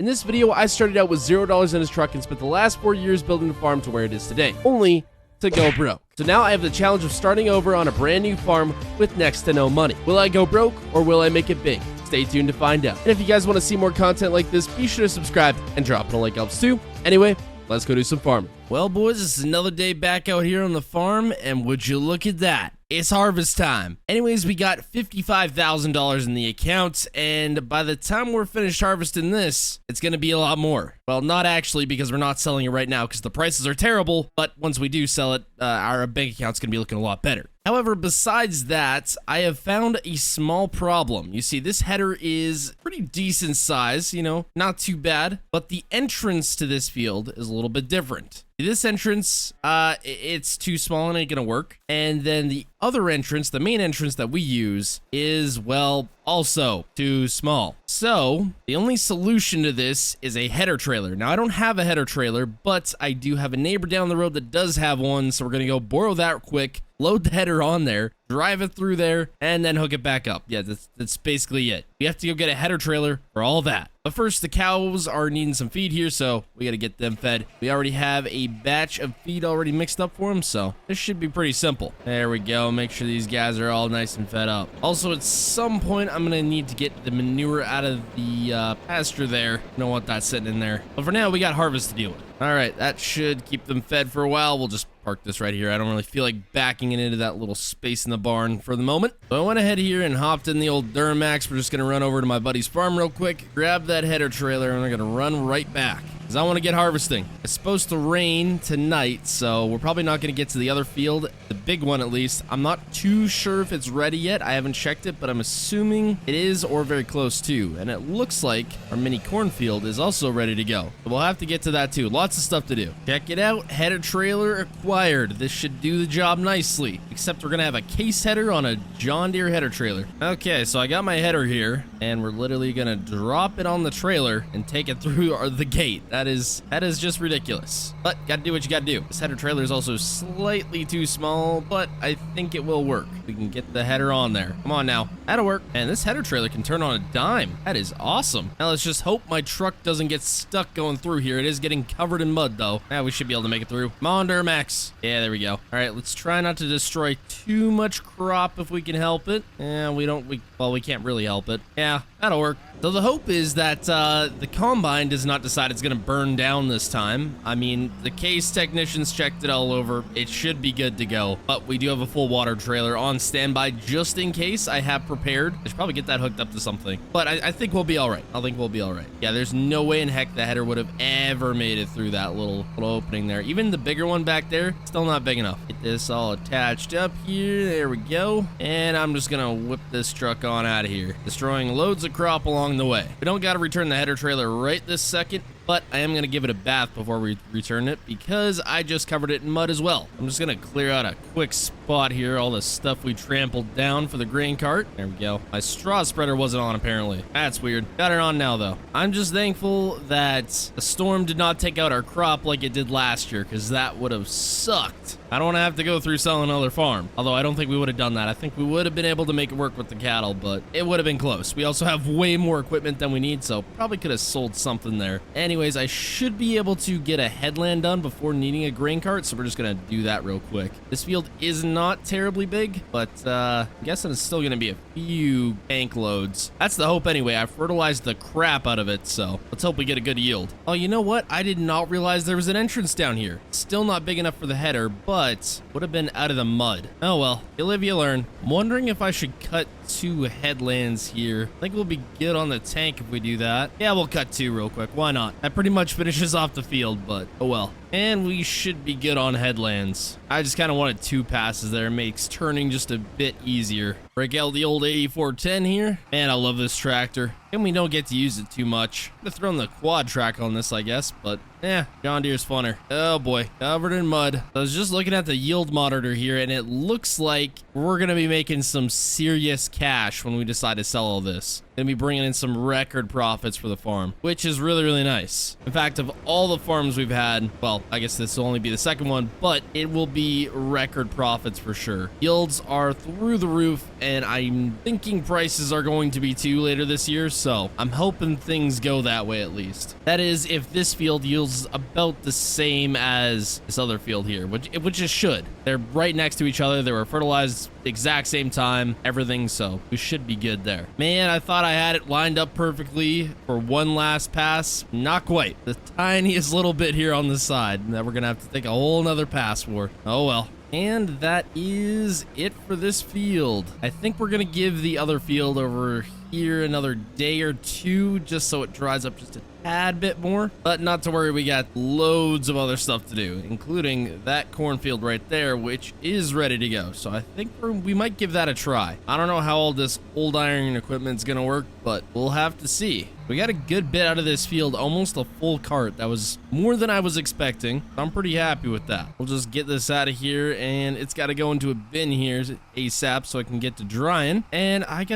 In this video, I started out with $0 in his truck and spent the last 4 years building the farm to where it is today, only to go broke. So now I have the challenge of starting over on a brand new farm with next to no money. Will I go broke or will I make it big? Stay tuned to find out. And if you guys want to see more content like this, be sure to subscribe and drop a like helps too. Anyway, let's go do some farming. Well, boys, it's another day back out here on the farm, and would you look at that? It's harvest time. Anyways, we got $55,000 in the account, and by the time we're finished harvesting this, it's gonna be a lot more. Well, not actually, because we're not selling it right now because the prices are terrible, but once we do sell it, our bank account's gonna be looking a lot better. However, besides that, I have found a small problem. You see, this header is pretty decent size, you know, not too bad, but the entrance to this field is a little bit different. This entrance, it's too small and ain't gonna work. And then the other entrance, the main entrance that we use, is, well, also too small. So the only solution to this is a header trailer. Now, I don't have a header trailer, but I do have a neighbor down the road that does have one. So we're gonna go borrow that quick, load the header on there, drive it through there, and then hook it back up. Yeah, that's basically it. We have to go get a header trailer for all that. But first, the cows are needing some feed here, so we got to get them fed. We already have a batch of feed already mixed up for them, so this should be pretty simple. There we go. Make sure these guys are all nice and fed up. Also, at some point, I'm going to need to get the manure out of the pasture there. I don't want that sitting in there. But for now, we got harvest to deal with. All right, that should keep them fed for a while. We'll just park this right here. I don't really feel like backing it into that little space in the barn for the moment. So I went ahead here and hopped in the old Duramax. We're just going to run over to my buddy's farm real quick, grab that header trailer, and we're going to run right back because I want to get harvesting. It's supposed to rain tonight, so we're probably not going to get to the other field, the big one at least. I'm not too sure if it's ready yet. I haven't checked it, but I'm assuming it is or very close to. And it looks like our mini cornfield is also ready to go. So we'll have to get to that too. Lots of stuff to do. Check it out. Header trailer acquired. This should do the job nicely, except we're going to have a case header on a John Deere header trailer. Okay, so I got my header here, and we're literally going to drop it on the trailer and take it through the gate. That is just ridiculous. But gotta do what you gotta do. This header trailer is also slightly too small, but I think it will work. We can get the header on there. Come on now. That'll work. And this header trailer can turn on a dime. That is awesome. Now let's just hope my truck doesn't get stuck going through here. It is getting covered in mud though. Now we should be able to make it through. Come on, Duramax. Yeah, there we go. All right, let's try not to destroy too much crop if we can help it. Yeah, we can't really help it. Yeah, that'll work. So the hope is that the combine does not decide it's going to burn down this time. I mean, the case technicians checked it all over. It should be good to go. But we do have a full water trailer on standby just in case. I have prepared. I should probably get that hooked up to something. But I think we'll be all right. I think we'll be all right. Yeah, there's no way in heck the header would have ever made it through that little opening there. Even the bigger one back there, still not big enough. Get this all attached up here. There we go. And I'm just going to whip this truck on out of here, destroying loads of crop along the way. We don't got to return the header trailer right this second, but I am going to give it a bath before we return it because I just covered it in mud as well. I'm just going to clear out a quick spot here, all the stuff we trampled down for the grain cart. There we go. My straw spreader wasn't on apparently. That's weird. Got it on now though. I'm just thankful that the storm did not take out our crop like it did last year because that would have sucked. I don't want to have to go through selling another farm. Although I don't think we would have done that. I think we would have been able to make it work with the cattle, but it would have been close. We also have way more equipment than we need, so probably could have sold something there. Anyways, I should be able to get a headland done before needing a grain cart, so we're just going to do that real quick. This field is not terribly big, but I'm guessing it's still going to be a few bank loads. That's the hope anyway. I fertilized the crap out of it, so let's hope we get a good yield. Oh, you know what? I did not realize there was an entrance down here. Still not big enough for the header, but would have been out of the mud. Oh well, you live, you learn. I'm wondering if I should cut 2 headlands here. I think we'll be good on the tank if we do that. Yeah, we'll cut 2 real quick. Why not? That pretty much finishes off the field, but oh well. And we should be good on headlands. I just kind of wanted 2 passes there. It makes turning just a bit easier. Break out the old 8410 here. Man, I love this tractor. And we don't get to use it too much. I'm gonna throw in the quad track on this, I guess, but John Deere's funner. Oh boy, covered in mud. I was just looking at the yield monitor here, and it looks like we're gonna be making some serious cash when we decide to sell all this. gonna be bringing in some record profits for the farm, which is really, really nice. In fact, of all the farms we've had, well, I guess this will only be the second one, but it will be record profits for sure. Yields are through the roof, and I'm thinking prices are going to be too later this year, so I'm hoping things go that way at least. That is, if this field yields about the same as this other field here, which it should. They're right next to each other. They were fertilized the exact same time, everything, so we should be good there. Man, I thought I had it lined up perfectly for one last pass. Not quite. The tiniest little bit here on the side that we're gonna have to take a whole nother pass for. Oh well. And that is it for this field. I think we're gonna give the other field over here another day or two just so it dries up just a tad bit more, but not to worry, we got loads of other stuff to do, including that cornfield right there, which is ready to go. So I think we might give that a try. I don't know how all this old iron equipment's gonna work, but we'll have to see. We got a good bit out of this field, almost a full cart. That was more than I was expecting. I'm pretty happy with that. We'll just get this out of here, and it's got to go into a bin here ASAP so I can get to drying. And I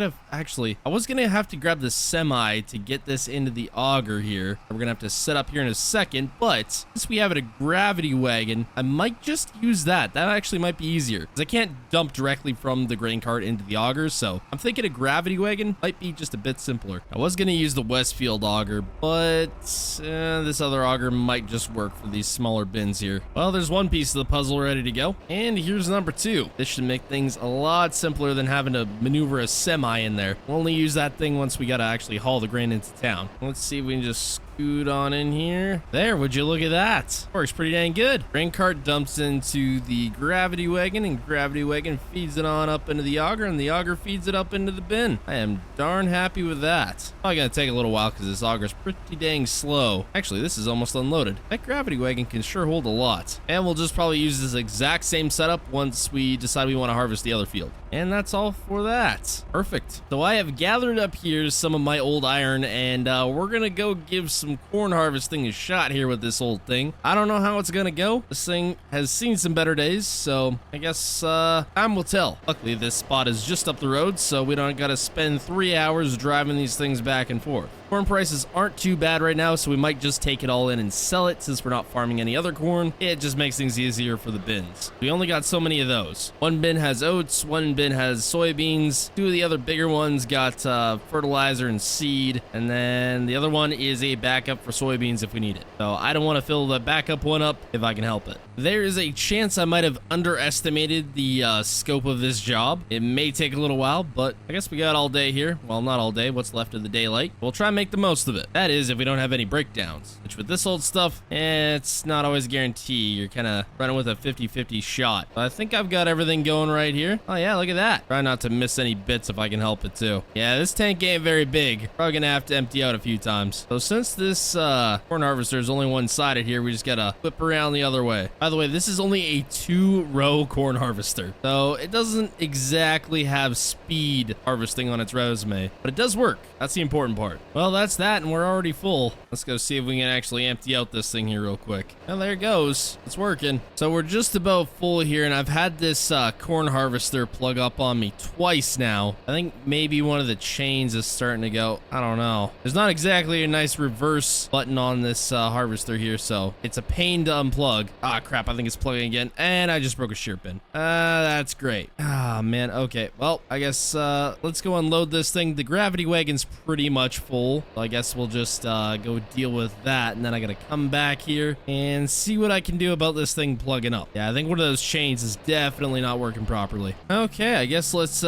was gonna have to grab the semi to get this into the auger here. We're gonna have to set up here in a second, but since we have a gravity wagon, I might just use that. That actually might be easier, because I can't dump directly from the grain cart into the auger, so I'm thinking a gravity wagon might be just a bit simpler. I was gonna use the Westfield auger, but this other auger might just work for these smaller bins here. Well, there's one piece of the puzzle ready to go, and here's number two. This should make things a lot simpler than having to maneuver a semi in there. We'll only use that thing once we gotta actually haul the grain into town. Let's see if we can just scoot on in here. There, would you look at that? Works pretty dang good. Grain cart dumps into the gravity wagon, and gravity wagon feeds it on up into the auger, and the auger feeds it up into the bin. I am darn happy with that. Probably gonna take a little while because this auger's pretty dang slow. Actually, this is almost unloaded. That gravity wagon can sure hold a lot. And we'll just probably use this exact same setup once we decide we want to harvest the other field. And that's all for that. Perfect. So I have gathered up here some of my old iron, and we're gonna go give some corn harvesting a shot here with this old thing. I don't know how it's gonna go. This thing has seen some better days, so I guess time will tell. Luckily, this spot is just up the road, so we don't gotta spend 3 hours driving these things back and forth. Corn prices aren't too bad right now, so we might just take it all in and sell it since we're not farming any other corn. It just makes things easier for the bins. We only got so many of those. One bin has oats, one bin has soybeans, two of the other bigger ones got fertilizer and seed, and then the other one is a backup for soybeans if we need it. So I don't want to fill the backup one up if I can help it. There is a chance I might have underestimated the scope of this job. It may take a little while, but I guess we got all day here. Well, not all day, what's left of the daylight. We'll try and make the most of it. That is, if we don't have any breakdowns, which with this old stuff, it's not always a guarantee. You're kind of running with a 50-50 shot. But I think I've got everything going right here. Oh yeah, look at that. Try not to miss any bits if I can help it too. Yeah, this tank ain't very big. Probably gonna have to empty out a few times. So since this corn harvester is only one-sided here, we just gotta whip around the other way. By the way, this is only a 2-row corn harvester, so it doesn't exactly have speed harvesting on its resume, but it does work. That's the important part. Well, that's that, and we're already full. Let's go see if we can actually empty out this thing here real quick. Well, there it goes. It's working. So we're just about full here, and I've had this corn harvester plug up on me twice now. I think maybe one of the chains is starting to go. I don't know. There's not exactly a nice reverse button on this harvester here, so it's a pain to unplug. Ah, crap. I think it's plugging again, and I just broke a shear pin. That's great. Ah, man. Okay. Well, I guess let's go unload this thing. The gravity wagon's pretty much full. So I guess we'll just go deal with that, and then I gotta come back here and see what I can do about this thing plugging up. Yeah, I think one of those chains is definitely not working properly. Okay, I guess let's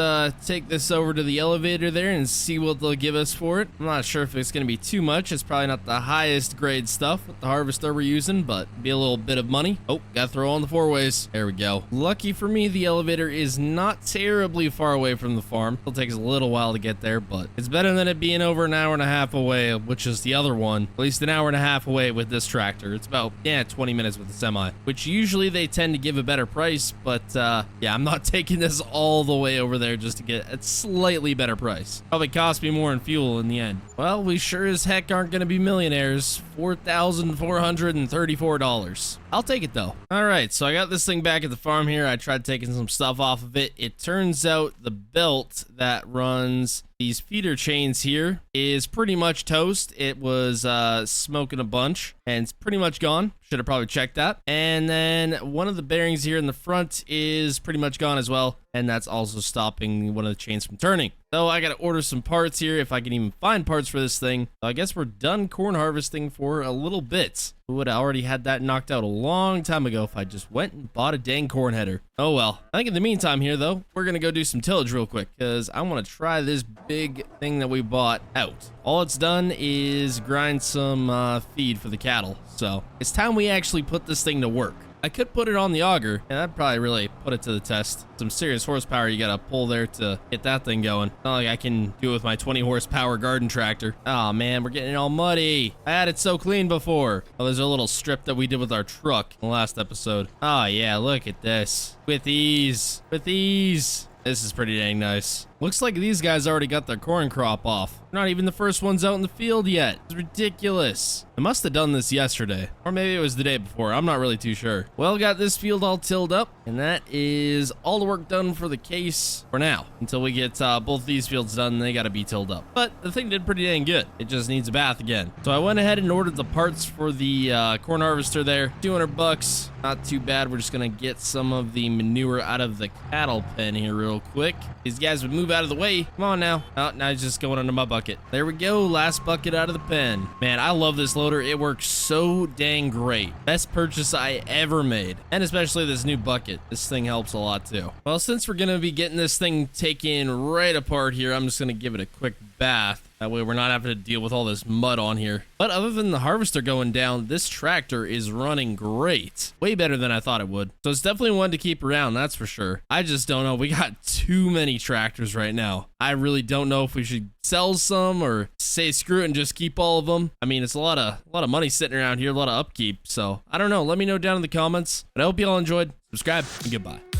take this over to the elevator there and see what they'll give us for it. I'm not sure if it's gonna be too much. It's probably not the highest grade stuff with the harvester we're using, but be a little bit of money. Oh, gotta throw on the 4-ways. There we go. Lucky for me, the elevator is not terribly far away from the farm. It'll take us a little while to get there, but it's better than it being over an hour and a half away, which is the other one. At least an hour and a half away with this tractor. It's about, 20 minutes with the semi, which usually they tend to give a better price, but yeah, I'm not taking this all the way over there just to get a slightly better price. Probably cost me more in fuel in the end. Well, we sure as heck aren't going to be millionaires. $4,434. I'll take it though. All right, so I got this thing back at the farm here. I tried taking some stuff off of it. It turns out the belt that runs these feeder chains here is pretty much toast. It was smoking a bunch and it's pretty much gone. Should have probably checked that. And then one of the bearings here in the front is pretty much gone as well. And that's also stopping one of the chains from turning. So I got to order some parts here if I can even find parts for this thing. So I guess we're done corn harvesting for a little bit. We would have already had that knocked out a long time ago if I just went and bought a dang corn header. Oh well. I think in the meantime here though, we're going to go do some tillage real quick because I want to try this big thing that we bought out. All it's done is grind some feed for the cattle. So it's time we actually put this thing to work. I could put it on the auger, and that'd probably really put it to the test. Some serious horsepower you gotta pull there to get that thing going. Not like I can do it with my 20 horsepower garden tractor. Oh man, we're getting it all muddy. I had it so clean before. Oh, there's a little strip that we did with our truck in the last episode. Oh yeah, look at this. With ease. With ease. This is pretty dang nice. Looks like these guys already got their corn crop off. They're not even the first ones out in the field yet. It's ridiculous. I must have done this yesterday, or maybe it was the day before. I'm not really too sure. Well, got this field all tilled up, and that is all the work done for the case for now. Until we get both these fields done, they gotta be tilled up. But the thing did pretty dang good. It just needs a bath again. So I went ahead and ordered the parts for the corn harvester there. 200 bucks. Not too bad. We're just gonna get some of the manure out of the cattle pen here real quick. These guys would move out of the way. Come on now. Oh, now he's just going under my bucket. There we go. Last bucket out of the pen. Man, I love this loader. It works so dang great. Best purchase I ever made. And especially this new bucket. This thing helps a lot too. Well, since we're gonna be getting this thing taken right apart here, I'm just gonna give it a quick bath. That way we're not having to deal with all this mud on here. But other than the harvester going down, this tractor is running great. Way better than I thought it would. So it's definitely one to keep around, that's for sure. I just don't know. We got too many tractors right now. I really don't know if we should sell some or say screw it and just keep all of them. I mean, it's a lot of money sitting around here, a lot of upkeep. So I don't know. Let me know down in the comments. But I hope you all enjoyed. Subscribe and goodbye.